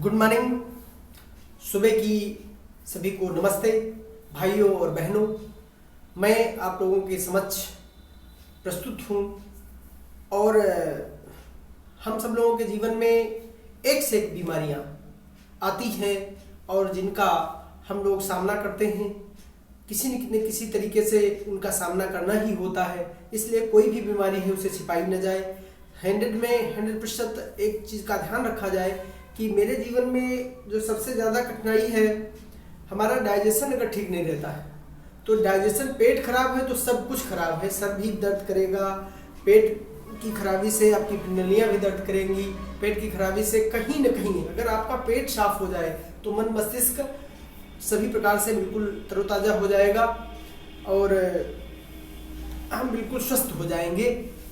Good morning. सुबह की सभी को नमस्ते भाइयों और बहनों। मैं आप लोगों के समक्ष प्रस्तुत हूँ और हम सब लोगों के जीवन में एक से एक बीमारियाँ आती हैं और जिनका हम लोग सामना करते हैं। किसी न किसी तरीके से उनका सामना करना ही होता है, इसलिए कोई भी बीमारी है उसे छिपाई न जाए। 100% एक चीज़ का ध्यान रखा जाए कि मेरे जीवन में जो सबसे ज़्यादा कठिनाई है, हमारा डाइजेशन अगर ठीक नहीं रहता है तो डाइजेशन, पेट खराब है तो सब कुछ खराब है। सर भी दर्द करेगा, पेट की खराबी से आपकी नलियाँ भी दर्द करेंगी, पेट की खराबी से कहीं न कहीं अगर आपका पेट साफ हो जाए तो मन मस्तिष्क सभी प्रकार से बिल्कुल तरोताज़ा हो जाएगा और हम बिल्कुल स्वस्थ हो जाएंगे।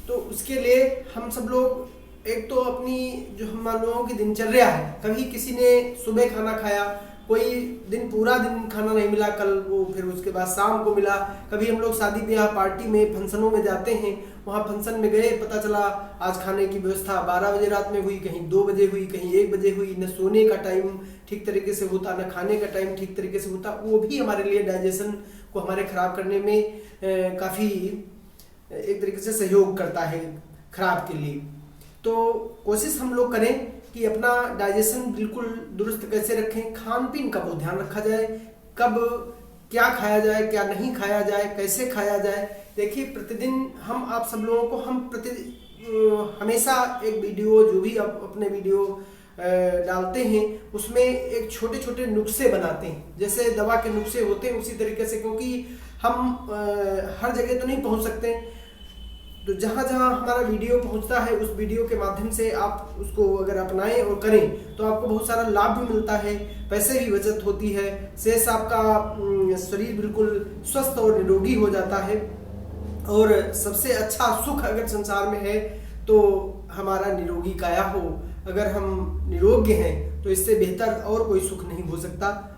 तो उसके लिए हम सब लोग एक तो अपनी जो हम लोगों की दिनचर्या है, कभी किसी ने सुबह खाना खाया, कोई दिन पूरा दिन खाना नहीं मिला, कल वो फिर उसके बाद शाम को मिला। कभी हम लोग शादी ब्याह पार्टी में फंक्शनों में जाते हैं, वहाँ फंक्शन में गए, पता चला आज खाने की व्यवस्था 12 बजे रात में हुई, कहीं 2 बजे हुई, कहीं 1 बजे हुई। न सोने का टाइम ठीक तरीके से होता, न खाने का टाइम ठीक तरीके से होता। वो भी हमारे लिए डाइजेशन को हमारे खराब करने में काफ़ी एक तरीके से सहयोग करता है खराब के लिए। तो कोशिश हम लोग करें कि अपना डाइजेशन बिल्कुल दुरुस्त कैसे रखें। खान पीन का बहुत ध्यान रखा जाए, कब क्या खाया जाए, क्या नहीं खाया जाए, कैसे खाया जाए। देखिए, प्रतिदिन हम आप सब लोगों को हमेशा एक वीडियो, जो भी आप अपने वीडियो डालते हैं उसमें एक छोटे छोटे नुस्खे बनाते हैं, जैसे दवा के नुस्खे होते हैं उसी तरीके से, क्योंकि हम हर जगह तो नहीं पहुंच सकते। तो जहाँ जहाँ हमारा वीडियो पहुँचता है उस वीडियो के माध्यम से आप उसको अगर अपनाएं और करें तो आपको बहुत सारा लाभ भी मिलता है, पैसे की बचत होती है, शेष आपका शरीर बिल्कुल स्वस्थ और निरोगी हो जाता है। और सबसे अच्छा सुख अगर संसार में है तो हमारा निरोगी काया हो। अगर हम निरोग्य हैं तो इससे बेहतर और कोई सुख नहीं हो सकता।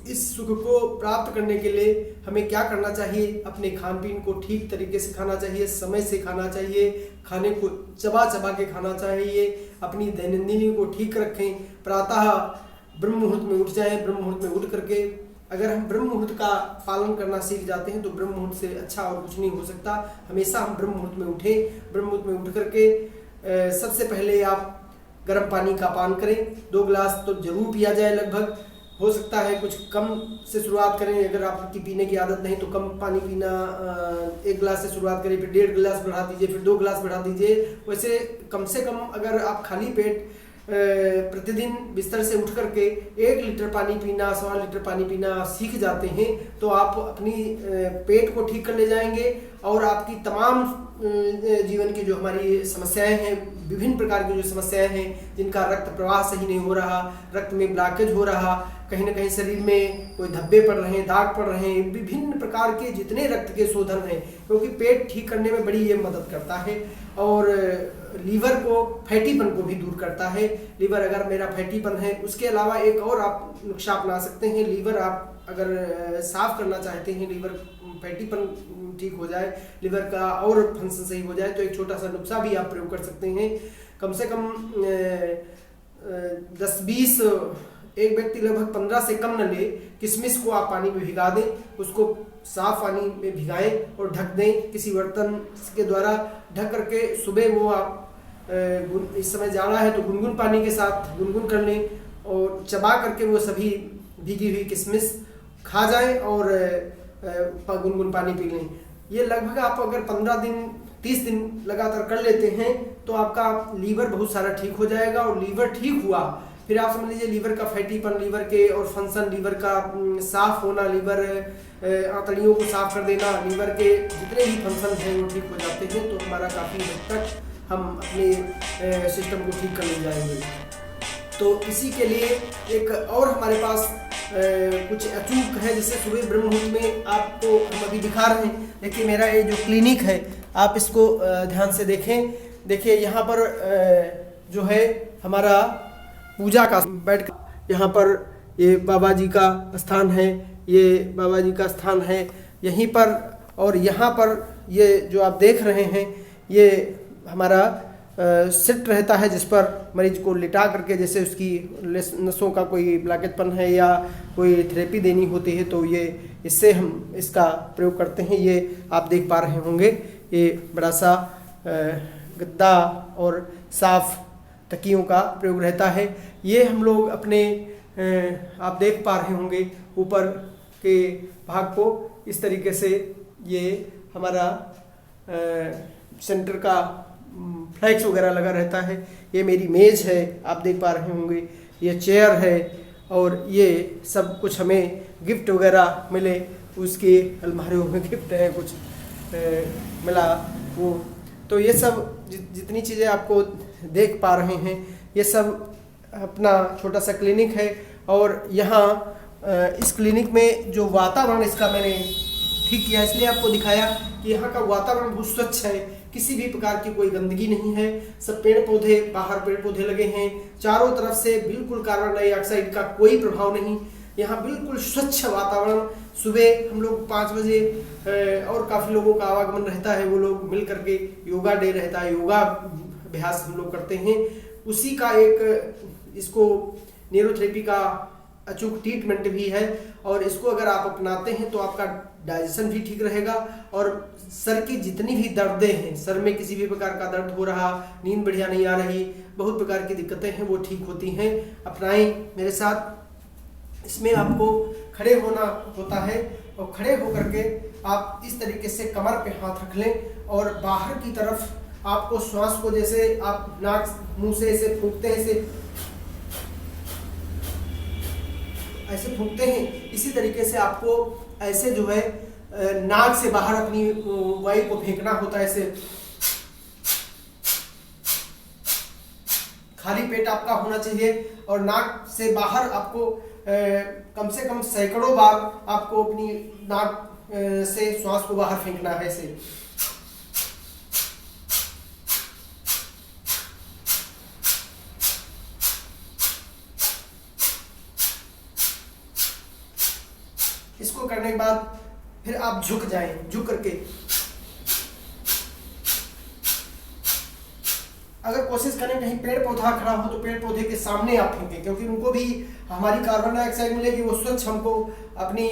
इस सुख को प्राप्त करने के लिए हमें क्या करना चाहिए? अपने खान पीन को ठीक तरीके से खाना चाहिए, समय से खाना चाहिए, खाने को चबा चबा के खाना चाहिए, अपनी दैनंदिनी को ठीक रखें, प्रातः ब्रह्म मुहूर्त में उठ जाएं। ब्रह्म मुहूर्त में उठ करके अगर हम ब्रह्म मुहूर्त का पालन करना सीख जाते हैं तो ब्रह्म मुहूर्त से अच्छा और कुछ नहीं हो सकता। हमेशा हम ब्रह्म मुहूर्त में उठें। ब्रह्म मुहूर्त में उठ करके सबसे पहले आप गर्म पानी का पान करें। 2 गिलास तो जरूर पिया जाए लगभग। हो सकता है कुछ कम से शुरुआत करें, अगर आपकी पीने की आदत नहीं तो कम पानी पीना, 1 गिलास से शुरुआत करें, फिर 1.5 गिलास बढ़ा दीजिए, फिर 2 गिलास बढ़ा दीजिए। वैसे कम से कम अगर आप खाली पेट प्रतिदिन बिस्तर से उठ करके 1 लीटर पानी पीना, 1.25 लीटर पानी पीना सीख जाते हैं तो आप अपनी पेट को ठीक कर ले जाएंगे और आपकी तमाम जीवन की जो हमारी समस्याएं हैं, विभिन्न प्रकार की जो समस्याएं हैं, जिनका रक्त प्रवाह सही नहीं हो रहा, रक्त में ब्लॉकेज हो रहा, कहीं ना कहीं शरीर में कोई धब्बे पड़ रहे हैं, दाग पड़ रहे हैं, विभिन्न प्रकार के जितने रक्त के शोधन हैं, क्योंकि पेट ठीक करने में बड़ी ये मदद करता है और लीवर को, फैटीपन को भी दूर करता है। लीवर अगर मेरा फैटीपन है, उसके अलावा एक और आप नुस्खा अपना सकते हैं। लीवर आप अगर साफ करना चाहते हैं, लीवर फैटीपन ठीक हो जाए, लीवर का और फंक्शन सही हो जाए, तो एक छोटा सा नुस्खा भी आप प्रयोग कर सकते हैं। कम से कम 10-20, एक व्यक्ति लगभग 15 से कम न ले, किशमिश को आप पानी में भिगा दें, उसको साफ पानी में भिगाएं और ढक दें किसी बर्तन के द्वारा। ढक करके सुबह वो आप इस समय जाना है तो गुनगुन पानी के साथ गुनगुन कर लें और चबा करके वो सभी भीगी हुई किशमिश खा जाएं और गुनगुन पानी पी लें। ये लगभग आप अगर 15 दिन 30 दिन लगातार कर लेते हैं तो आपका लीवर बहुत सारा ठीक हो जाएगा। और लीवर ठीक हुआ फिर आप समझ लीजिए लीवर का फैटीपन, लीवर के और फंक्शन, लीवर का साफ होना, लीवर आंतड़ियों को साफ कर देना, लीवर के जितने भी फंक्शन हैं वो ठीक हो जाते हैं। तो हमारा काफ़ी हद तक हम अपने सिस्टम को ठीक कर ले जाएंगे। तो इसी के लिए एक और हमारे पास कुछ अचूक है, जैसे सुबह ब्रह्म मुहूर्त में आपको हम अभी दिखा रहे हैं। देखिए मेरा ये जो क्लिनिक है, आप इसको ध्यान से देखें। देखिए यहाँ पर जो है हमारा पूजा का बैठ, यहाँ पर ये बाबा जी का स्थान है, ये बाबा जी का स्थान है यहीं पर। और यहाँ पर ये जो आप देख रहे हैं ये हमारा सेट रहता है, जिस पर मरीज को लिटा करके जैसे उसकी नसों का कोई ब्लॉकेजपन है या कोई थेरेपी देनी होती है तो ये इससे हम इसका प्रयोग करते हैं। ये आप देख पा रहे होंगे, ये बड़ा सा गद्दा और साफ तकियों का प्रयोग रहता है। ये हम लोग अपने आप देख पा रहे होंगे ऊपर के भाग को इस तरीके से, ये हमारा सेंटर का फ्लैक्स वगैरह लगा रहता है। ये मेरी मेज है, आप देख पा रहे होंगे, ये चेयर है और ये सब कुछ हमें गिफ्ट वगैरह मिले, उसके अलमारियों में गिफ्ट है कुछ मिला वो। तो ये सब जितनी चीज़ें आपको देख पा रहे हैं ये सब अपना छोटा सा क्लिनिक है। और यहाँ इस क्लिनिक में जो वातावरण इसका मैंने ठीक किया, इसलिए आपको दिखाया कि यहाँ का वातावरण बहुत स्वच्छ है, किसी भी प्रकार की कोई गंदगी नहीं है। सब पेड़ पौधे, बाहर पेड़ पौधे लगे हैं, चारों तरफ से बिल्कुल कार्बन डाइऑक्साइड का कोई प्रभाव नहीं। यहाँ बिल्कुल स्वच्छ वातावरण। सुबह हम लोग 5 बजे और काफ़ी लोगों का आवागमन रहता है, वो लोग मिल करके योगा डे रहता है, योगा अभ्यास हम लोग करते हैं। उसी का एक इसको न्यूरोथेरेपी का अचूक ट्रीटमेंट भी है। और इसको अगर आप अपनाते हैं तो आपका डाइजेशन भी ठीक रहेगा और सर की जितनी भी दर्दें हैं, सर में किसी भी प्रकार का दर्द हो रहा, नींद बढ़िया नहीं आ रही, बहुत प्रकार की दिक्कतें हैं, वो ठीक होती हैं। अपनाएं मेरे साथ। इसमें आपको खड़े होना होता है और खड़े होकर के आप इस तरीके से कमर पे हाथ रख लें और बाहर की तरफ आपको श्वास को, जैसे आप नाक मुंह से ऐसे फूंकते हैं, ऐसे फूंकते हैं, इसी तरीके से आपको ऐसे जो है नाक से बाहर अपनी वायु को फेंकना होता है। ऐसे खाली पेट आपका होना चाहिए और नाक से बाहर आपको कम से कम सैकड़ों बार आपको अपनी नाक से श्वास को बाहर फेंकना है। ऐसे इसको करने के बाद फिर आप झुक जाएं, झुक करके अगर कोशिश करें कहीं पेड़ पौधा खड़ा हो तो पेड़ पौधे के सामने आप फेंकें, क्योंकि उनको भी हमारी कार्बन डाइऑक्साइड मिलेगी, वो स्वच्छ हमको अपनी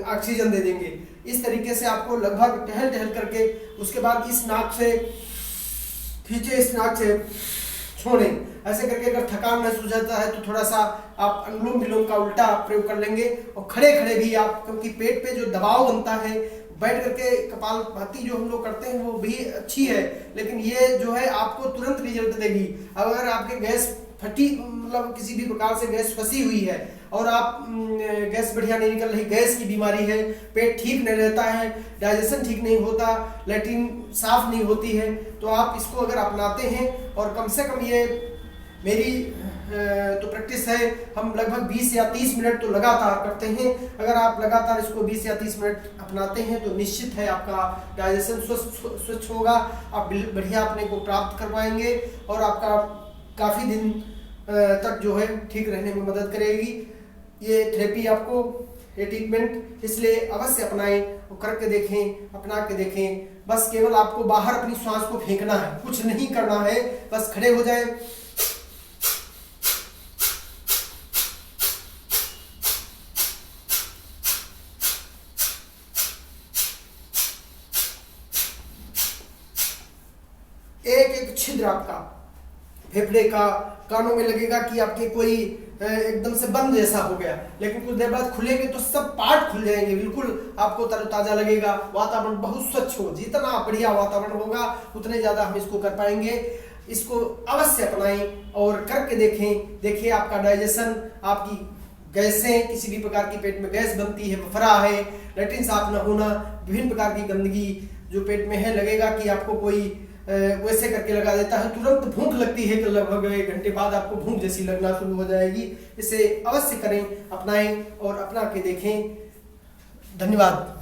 ऑक्सीजन दे देंगे। इस तरीके से आपको लगभग टहल टहल करके उसके बाद इस नाक से खींचे, इस नाक से छोड़ें। ऐसे करके अगर थकान महसूस हो जाता है तो थोड़ा सा आप अनुलोम विलोम का उल्टा प्रयोग कर लेंगे। और खड़े खड़े भी आप, क्योंकि पेट पे जो दबाव बनता है, बैठ करके कपालभाति जो हम लोग करते हैं वो भी अच्छी है, लेकिन ये जो है आपको तुरंत रिजल्ट देगी। अगर आपके गैस फटी, मतलब किसी भी प्रकार से गैस फंसी हुई है और आप गैस बढ़िया नहीं निकल रही, गैस की बीमारी है, पेट ठीक नहीं रहता है, डाइजेशन ठीक नहीं होता, लैट्रिन साफ नहीं होती है, तो आप इसको अगर अपनाते हैं और कम से कम ये मेरी तो प्रैक्टिस है, हम लगभग 20 या 30 मिनट तो लगातार करते हैं। अगर आप लगातार इसको 20 या 30 मिनट अपनाते हैं तो निश्चित है आपका डाइजेशन स्वच्छ होगा, आप बढ़िया अपने को प्राप्त कर पाएंगे और आपका काफ़ी दिन तक जो है ठीक रहने में मदद करेगी ये थेरेपी आपको, ये ट्रीटमेंट। इसलिए अवश्य अपनाएं और करके देखें, अपना के देखें। बस केवल आपको बाहर अपनी सांस को फेंकना है, कुछ नहीं करना है, बस खड़े हो जाएं। एक एक छिद्र आपका फेफड़े का, कानों में लगेगा कि आपके कोई एकदम से बंद जैसा हो गया, लेकिन कुछ देर बाद खुलेंगे तो सब पार्ट खुल जाएंगे, बिल्कुल आपको तरोताजा लगेगा, वातावरण बहुत स्वच्छ हो। जितना बढ़िया वातावरण होगा उतने ज्यादा हम इसको कर पाएंगे। इसको अवश्य अपनाएं और करके देखें। देखिए आपका डाइजेशन, आपकी गैसें, किसी भी प्रकार की पेट में गैस बनती है, बफरा है, लैट्रिन साफ न होना, विभिन्न प्रकार की गंदगी जो पेट में है, लगेगा कि आपको कोई वैसे करके लगा देता है, तुरंत भूख लगती है कि लगभग 1 घंटे बाद आपको भूख जैसी लगना शुरू हो जाएगी। इसे अवश्य करें, अपनाएं और अपना के देखें। धन्यवाद।